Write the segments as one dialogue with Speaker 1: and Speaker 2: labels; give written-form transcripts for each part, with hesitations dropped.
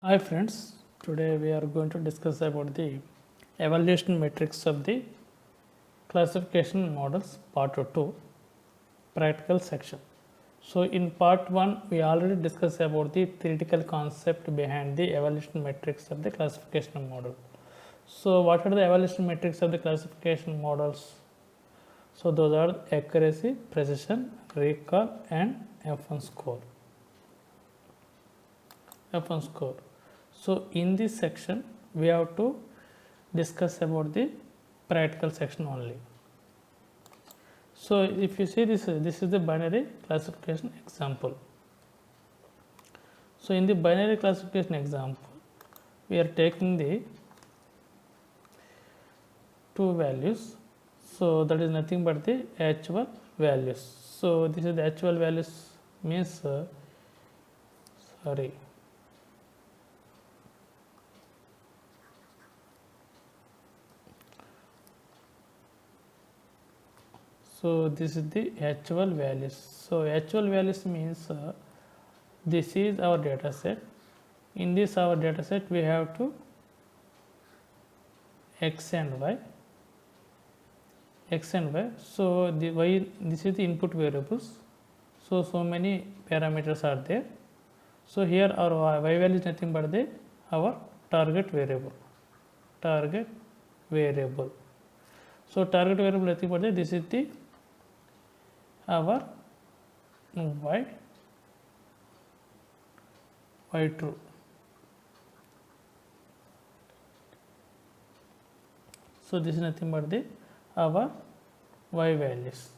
Speaker 1: Hi friends, today we are going to discuss about the evaluation metrics of the classification models part 2 practical section. So in part 1 we already discussed about the theoretical concept behind the evaluation metrics of the classification model. So what are the evaluation metrics of the classification models? So those are accuracy, precision, recall and F1 score. F1 score. So in this section we have to discuss about the practical section only. So if you see this is the binary classification example. So in the binary classification example we are taking the two values. So that is nothing but the actual values. So this is the actual values means So this is the actual values. So actual values means this is our data set. In this our data set we have to x and y. So the y, this is the input variables. So many parameters are there. So here our y value is nothing but our target variable. So target variable nothing but this is the our y true. So this is nothing but our y values,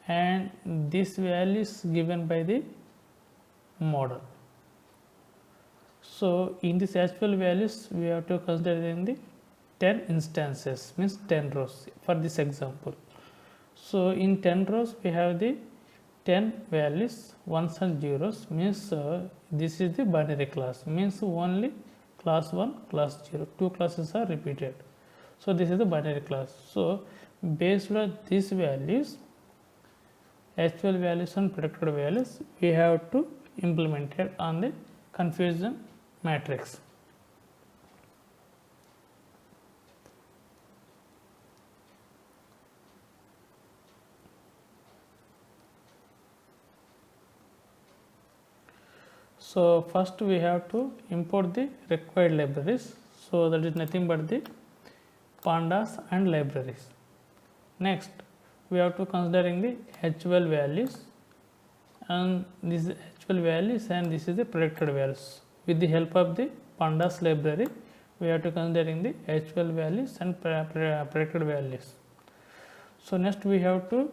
Speaker 1: and this value is given by the model. So in this actual values we have to consider in the 10 instances, means 10 rows for this example. So in 10 rows we have the 10 values, ones and zeros, means this is the binary class, means only class 1, class 0, two classes are repeated. So this is the binary class. So based on these values, actual values and predicted values, we have to implement it on the confusion matrix. So first we have to import the required libraries. So that is nothing but the pandas and libraries. Next we have to considering the actual values, and this is actual values and this is the predicted values. With the help of the pandas library we have to considering the actual values and predicted values. So next we have to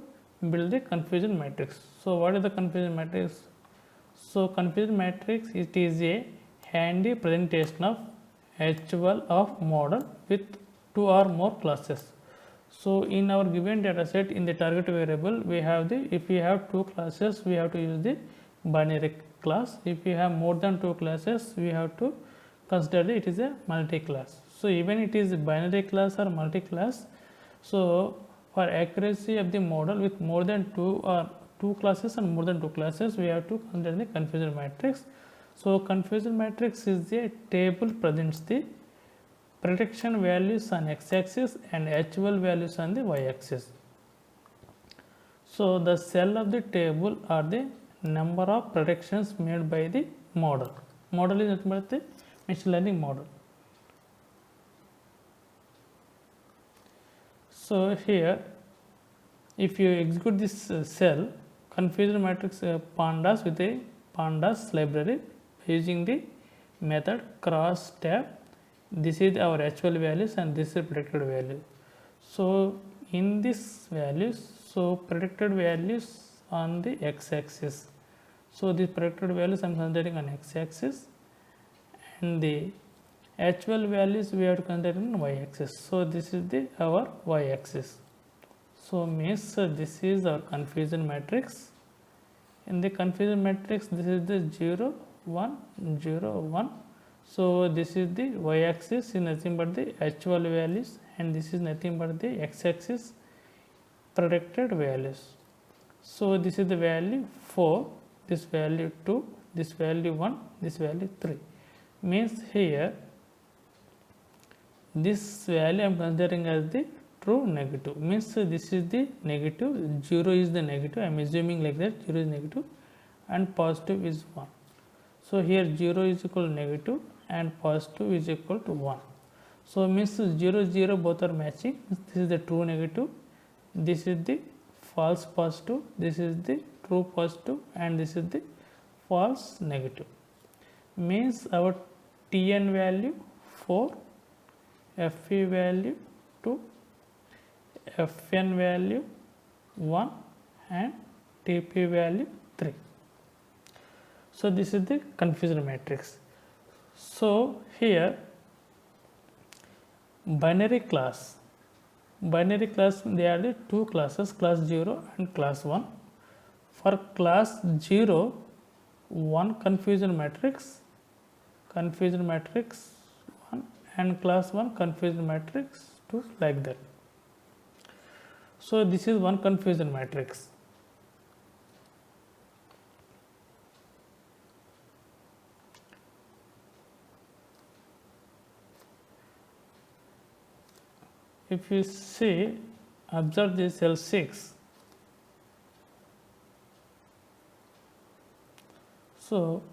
Speaker 1: build the confusion matrix. So what is the confusion matrix? So confusion matrix, it is a handy presentation of actual of model with two or more classes. So in our given data set, in the target variable we have the, if we have two classes we have to use the binary class. If we have more than two classes we have to consider it is a multi-class. So even it is binary class or multi-class, so for accuracy of the model with more than two classes and more than two classes we have to consider the confusion matrix. So confusion matrix is a table presents the prediction values on x-axis and actual values on the y-axis. So the cell of the table are the number of predictions made by the model. Model is nothing but the machine learning model. So here if you execute this cell confusion matrix pandas with a pandas library using the method cross tab, this is our actual values and this is predicted value. So in this values, so predicted values on the x-axis. So these predicted values I am considering on x-axis, and the actual values we have to consider on y-axis. So this is the our y-axis. So means this is our confusion matrix. In the confusion matrix this is the 0 1 0 1. So this is the y-axis, is nothing but the actual values, and this is nothing but the x-axis predicted values. So this is the value 4, this value 2, this value 1, this value 3. means here this value I am considering as the true negative, means this is the negative, 0 is the negative, I am assuming like that 0 is negative and positive is 1. So here 0 is equal to negative and positive is equal to 1. So means 0 0 both are matching. This is the true negative, this is the false positive, this is the true positive and this is the false negative. Means our Tn value 4, Fe value 2, Fn value 1 and Tp value 3. So this is the confusion matrix. So here binary class, they are the two classes, class 0 and class 1. For class 0, one confusion matrix 1 and class 1 confusion matrix 2, like that. So this is one confusion matrix. If you see, observe this cell 6. So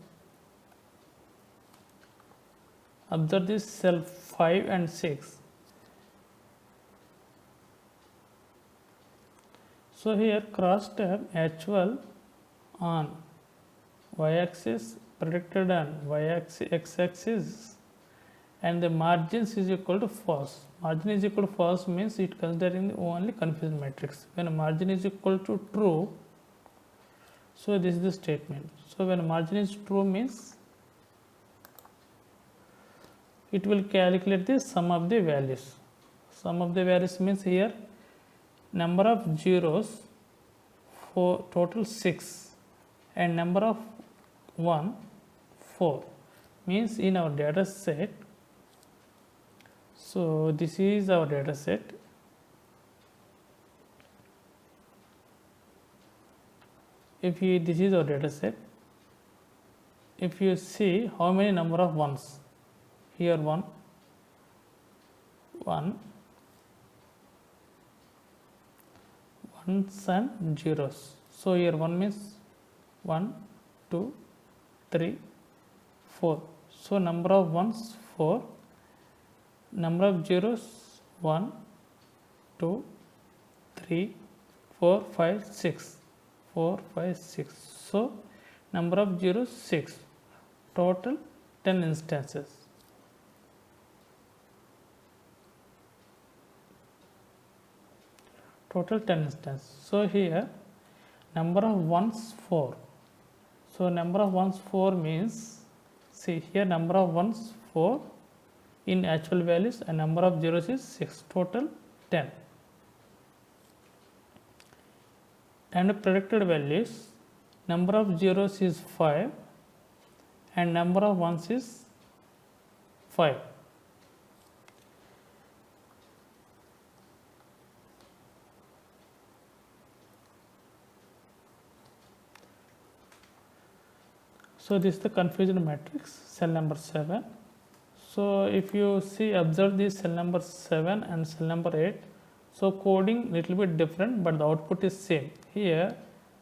Speaker 1: observe this cell 5 and 6. So here cross tab actual on y-axis, predicted on y-axis, x-axis, and the margins is equal to false. Margin is equal to false means it considering only confusion matrix. When a margin is equal to true, so this is the statement. So when margin is true means it will calculate the sum of the values. Sum of the values means here number of zeros for total 6 and number of 1 4, means in our data set. So this is our data set. This is our data set. If you see how many number of ones, here 1 ones and zeros. So here 1 means 1 2 3 4. So number of ones 4, number of zeros 1 2 3 4 5 6, 4 5 6. So number of zeros 6, total 10 instances. Total 10 instances. So here number of ones 4. So number of ones 4 means, see here number of ones 4 in actual values and number of zeros is 6, total 10. And predicted values, number of zeros is 5 and number of ones is 5. So this is the confusion matrix, cell number 7. So if you see, observe this cell number 7 and cell number 8. So coding little bit different, but the output is same. Here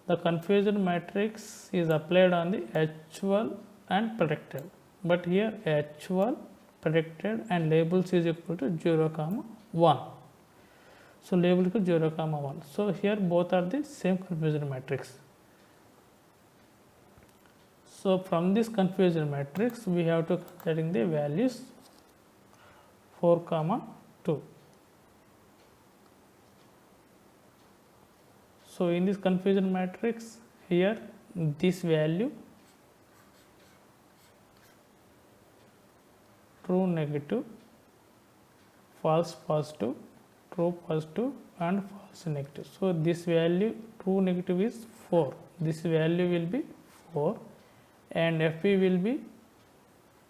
Speaker 1: the confusion matrix is applied on the actual and predicted, but here actual, predicted and labels is equal to 0, 1. So label equal 0, 1. So here both are the same confusion matrix. So from this confusion matrix we have to considering the values 4, 2. So in this confusion matrix, here this value true negative, false positive, true positive and false negative. So this value true negative is 4, this value will be 4 and Fe will be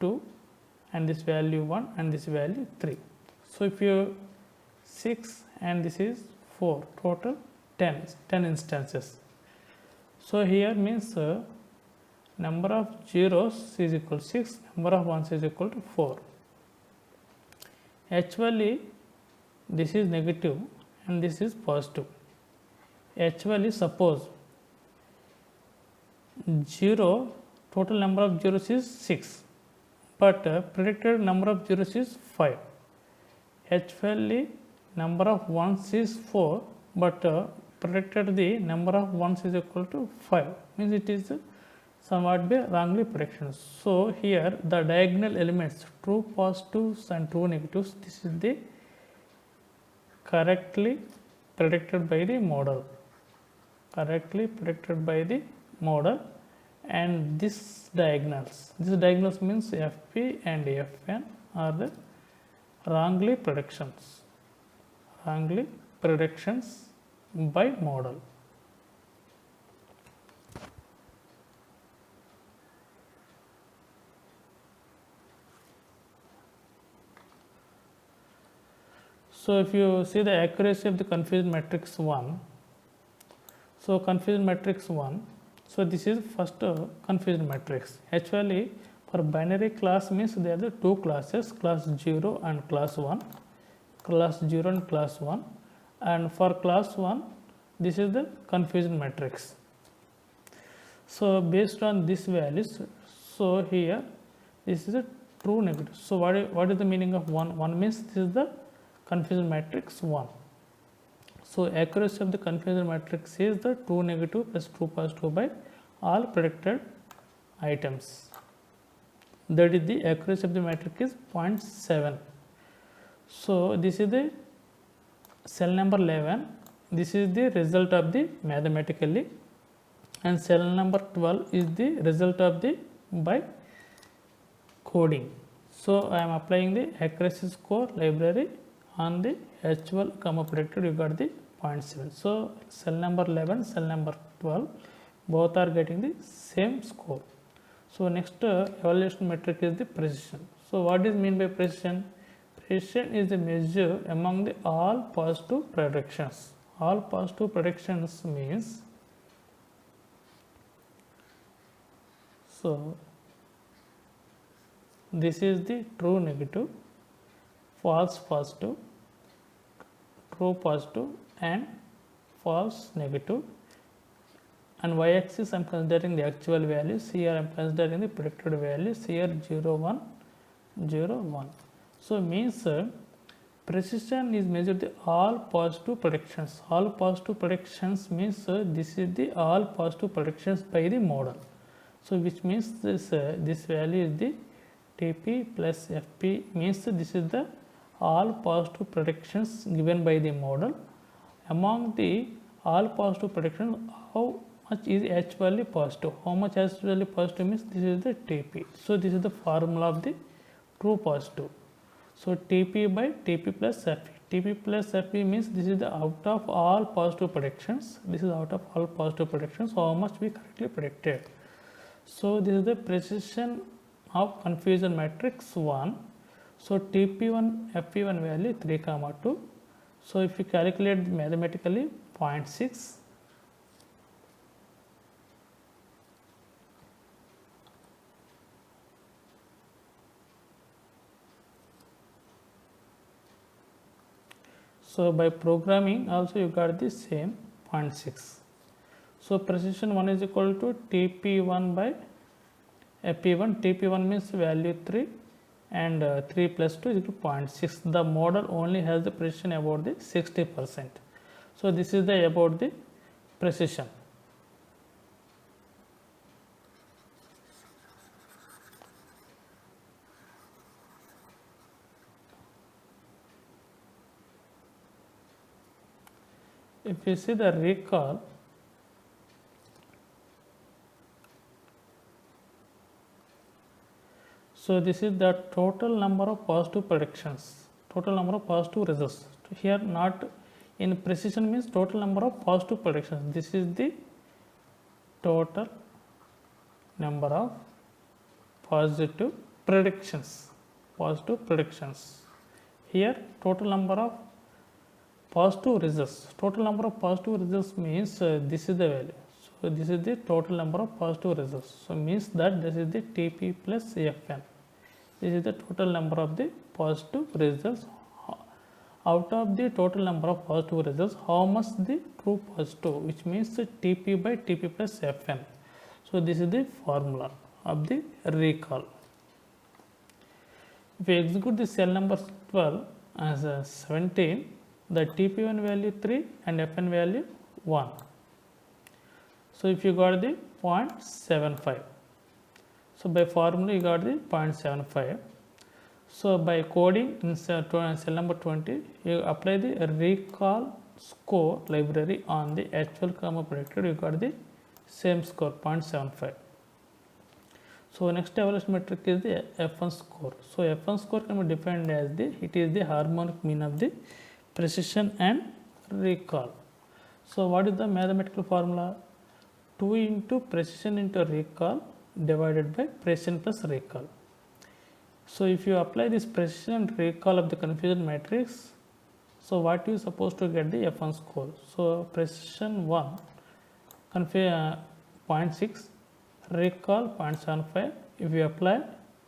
Speaker 1: 2 and this value 1 and this value 3. So if you 6 and this is 4, total 10 instances. So here means number of zeros is equal to 6, number of ones is equal to 4. Actually this is negative and this is positive. Actually suppose 0, total number of zeros is 6, but predicted number of zeros is 5. Actually number of ones is 4, but predicted the number of ones is equal to 5, means it is somewhat be wrongly predictions. So here the diagonal elements, true positives and true negatives, this is the correctly predicted by the model, and this diagonals means FP and FN are the wrongly predictions by model. So if you see the accuracy of the confusion matrix 1, so confusion matrix 1, so this is first confusion matrix. Actually for binary class means there are the two classes, class 0 and class 1, and for class 1 this is the confusion matrix. So based on this values, so here this is a true negative. So what is the meaning of 1? 1 means this is the confusion matrix 1. So accuracy of the confusion matrix is the true negative plus true positive by all predicted items. That is the accuracy of the matrix is 0.7. So this is the cell number 11. This is the result of the mathematically, and cell number 12 is the result of the by coding. So I am applying the accuracy score library on the actual predicted, you got the 0.7. So cell number 11, cell number 12, both are getting the same score. So next evaluation metric is the precision. So what is mean by precision? Precision is the measure among the all positive predictions. All positive predictions means, so this is the true negative, false positive, true positive and false negative, and y-axis I am considering the actual values, here I am considering the predicted values, here 0, 1, 0, 1. So means precision is measured the all positive predictions. All positive predictions means this is the all positive predictions by the model. So which means this value is the TP plus FP, means this is the all positive predictions given by the model. Among the all positive predictions, how much is actually positive? How much actually positive means this is the TP. So this is the formula of the true positive. So TP by TP plus FP. TP plus FP means this is the out of all positive predictions. This is out of all positive predictions, how much we correctly predicted. So this is the precision of confusion matrix 1. So TP1 FP1 value 3, 2. So if you calculate mathematically 0.6, so by programming also you got the same 0.6. So precision 1 is equal to TP1 by FP1. TP1 means value 3 and 3 plus 2 is equal to 0.6. The model only has the precision about the 60%. So this is the about the precision. If you see the recall, so this is the total number of positive predictions, total number of positive results. Here not in precision means total number of positive predictions. This is the total number of positive predictions, Here total number of positive results. Total number of positive results means this is the value. So this is the total number of positive results. So means that this is the TP plus Fn. This is the total number of the positive results. Out of the total number of positive results, how much the true positive, which means the TP by TP plus Fn. So this is the formula of the recall. If we execute the cell number 12 as a 17, the TP1 value 3 and Fn value 1. So if you got the 0.75. So by formula you got the 0.75. So by coding in cell number 20, you apply the recall score library on the actual predicted, you got the same score 0.75. So next evaluation metric is the F1 score. So F1 score can be defined as it is the harmonic mean of the precision and recall. So what is the mathematical formula? 2 into precision into recall divided by precision plus recall. So if you apply this precision and recall of the confusion matrix, so what you supposed to get the F1 score? So precision 1 0.6, recall 0.75. If you apply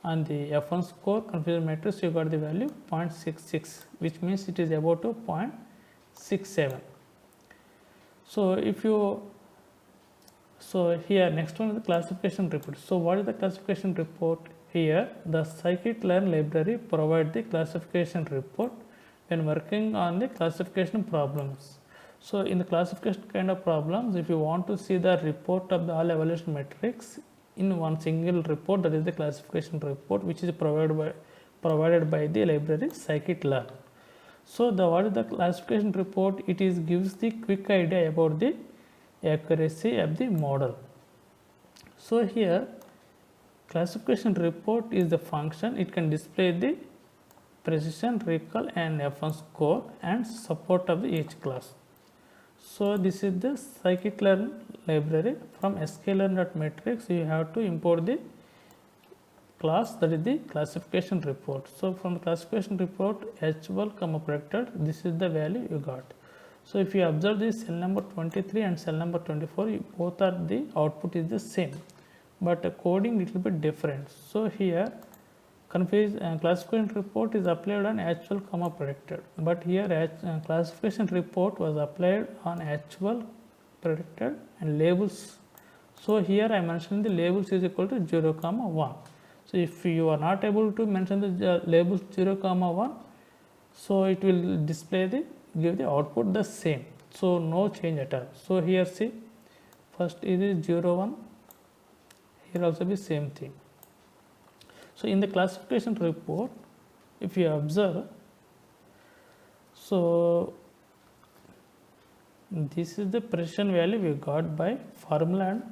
Speaker 1: on the F1 score confusion matrix, you got the value 0.66, which means it is about to 0.67. So if you here next one is the classification report. So what is the classification report? Here the scikit-learn library provide the classification report when working on the classification problems. So in the classification kind of problems, if you want to see the report of the all evaluation metrics in one single report, that is the classification report, which is provided by the library scikit-learn. So what is the classification report? It is gives the quick idea about the accuracy of the model. So here classification report is the function. It can display the precision, recall and F1 score and support of each class. So this is the scikit-learn library. From sklearn.metrics you have to import the class, that is the classification report. So from the classification report H1 predicted, this is the value you got. So if you observe this cell number 23 and cell number 24, both are the output is the same, but coding little bit different. So here classification report is applied on actual predicted, but here classification report was applied on actual predicted and labels. So here I mentioned the labels is equal to 0, 1. So if you are not able to mention the labels 0, 1, so it will display give the output the same, so no change at all. So here see, first it is 0, 1, here also be same thing. So in the classification report, if you observe, so this is the precision value we got by formula and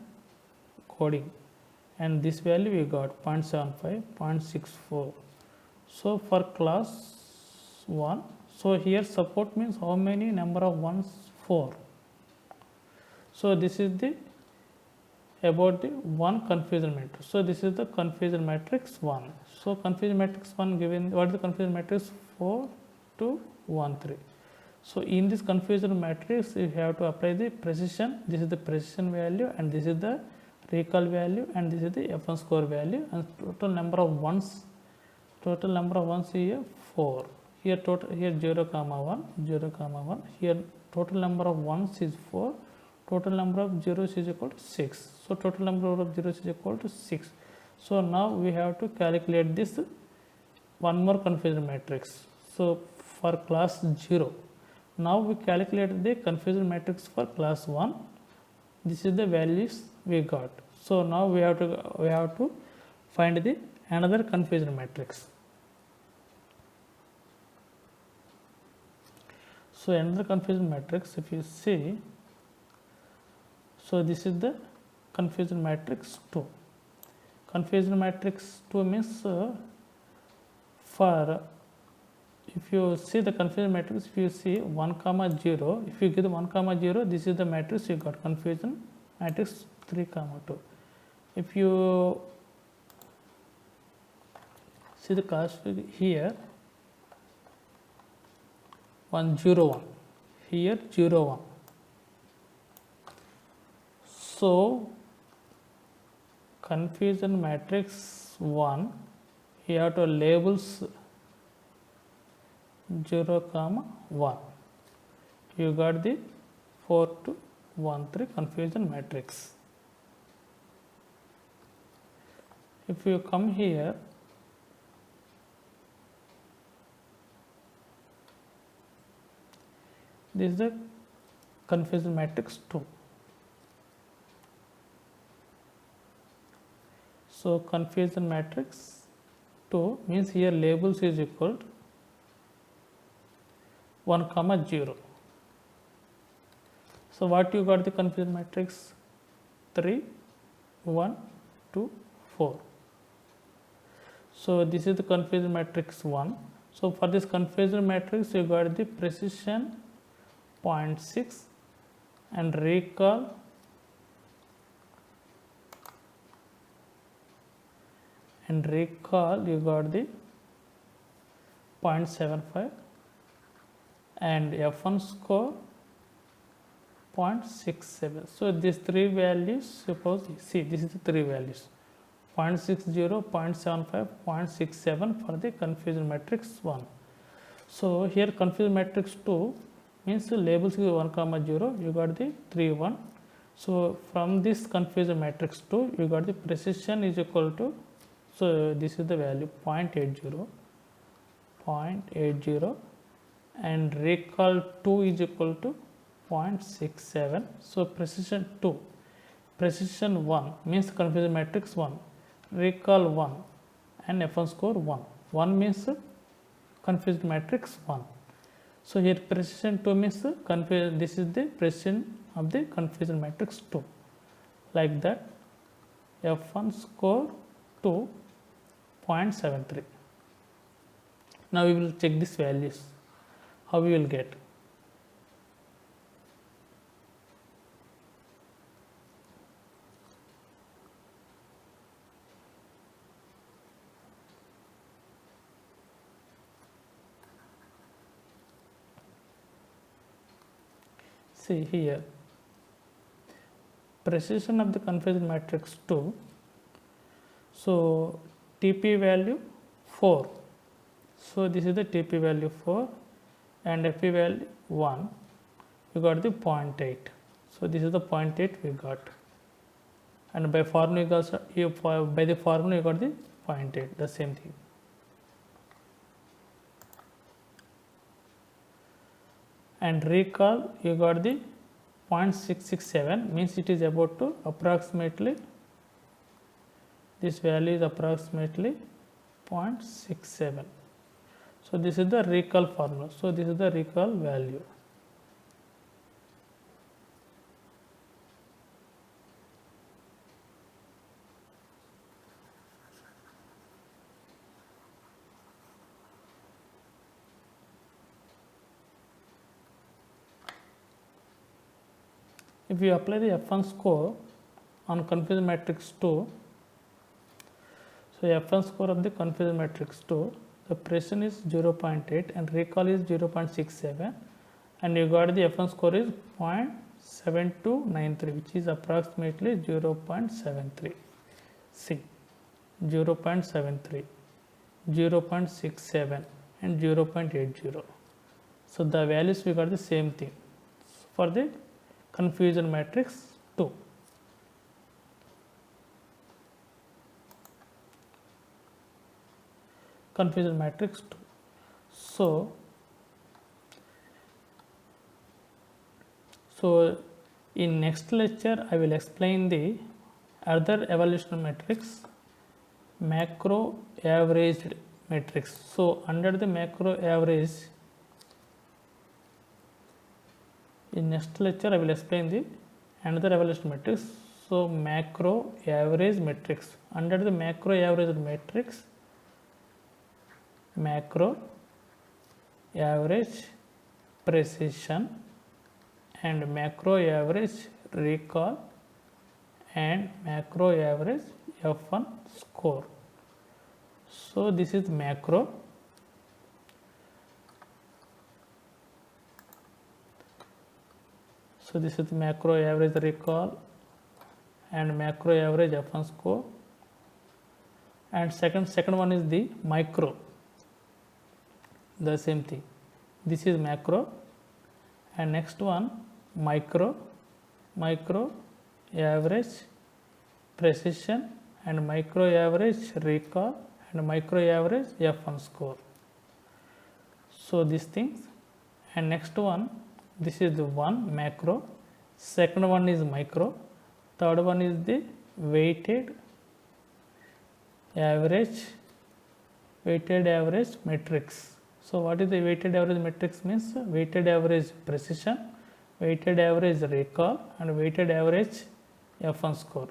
Speaker 1: coding, and this value we got 0.75, 0.64. So for class 1, so here support means how many number of ones? 4. So this is the about the one confusion matrix. So this is the confusion matrix 1. So confusion matrix 1 given, what is the confusion matrix? 4, 2, 1, 3. So in this confusion matrix you have to apply the precision. This is the precision value and this is the recall value and this is the F1 score value, and total number of ones here 4. Here total, here 0, 1, 0, 1. Here total number of ones is 4. Total number of zeros is equal to 6. So total number of zeros is equal to 6. So now we have to calculate this one more confusion matrix. So for class 0, now we calculate the confusion matrix for class 1. This is the values we got. So now we have to find the another confusion matrix. So another confusion matrix, if you see, so this is the confusion matrix 2. Confusion matrix 2 means for, if you see the confusion matrix, if you see 1, 0, if you give the 1, 0, this is the matrix you got, confusion matrix 3, 2. If you see the class here 1, 0, 1, here 0, 1. So confusion matrix 1, you have to labels 0 comma 1. You got the 4 to 1 3 confusion matrix. If you come here, this is the confusion matrix 2. So confusion matrix 2 means here labels is equal to 1 comma 0. So what you got the confusion matrix? 3 1 2 4. So this is the confusion matrix 1. So for this confusion matrix you got the precision 0.6 and recall you got the 0.75 and F1 score 0.67. So these three values, suppose see this is the three values 0.60, 0.75, 0.67 for the confusion matrix 1. So here confusion matrix 2 means labels is 1 comma 0, you got the 3 1. So from this confusion matrix 2 you got the precision is equal to, so this is the value 0.80 and recall 2 is equal to 0.67. So precision 2, precision 1 means confusion matrix 1, recall 1 and F1 score 1. 1 means confusion matrix 1. So here precision 2 means this is the precision of the confusion matrix 2. Like that, F1 score 2.73. Now we will check these values. How we will get? See here, precision of the confusion matrix 2. So TP value 4. So this is the TP value 4 and FP value 1. You got the 0.8. So this is the 0.8 we got. And by formula you got, by the formula you got the 0.8, the same thing. And recall you got the 0.667 means it is about to approximately, this value is approximately 0.67. So this is the recall formula. So this is the recall value. If you apply the F1 score on confusion matrix 2, so F1 score of the confusion matrix 2, the precision is 0.8 and recall is 0.67 and you got the F1 score is 0.7293, which is approximately 0.73. See, 0.73, 0.67 and 0.80. So the values we got the same thing for the confusion matrix 2. Confusion matrix 2. So in next lecture I will explain the other evaluation matrix, macro averaged matrix. So under the macro average, in next lecture I will explain the another evaluation matrix. So macro average matrix. Under the macro average matrix, macro average precision and macro average recall and macro average F1 score. So this is macro. So this is the macro average recall and macro average F1 score. And second one is the micro, the same thing. This is macro, and next one micro average precision, and micro average recall, and micro average F1 score. So these things. And next one, this is the one macro, second one is micro, third one is the weighted average matrix. So what is the weighted average matrix? Means weighted average precision, weighted average recall, and weighted average F1 score.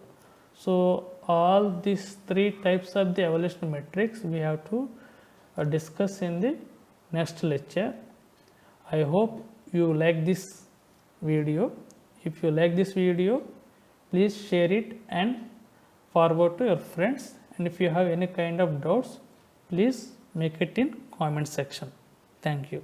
Speaker 1: So all these three types of the evaluation metrics we have to discuss in the next lecture. I hope you like this video. If you like this video, please share it and forward to your friends. And if you have any kind of doubts, please make it in comment section. Thank you.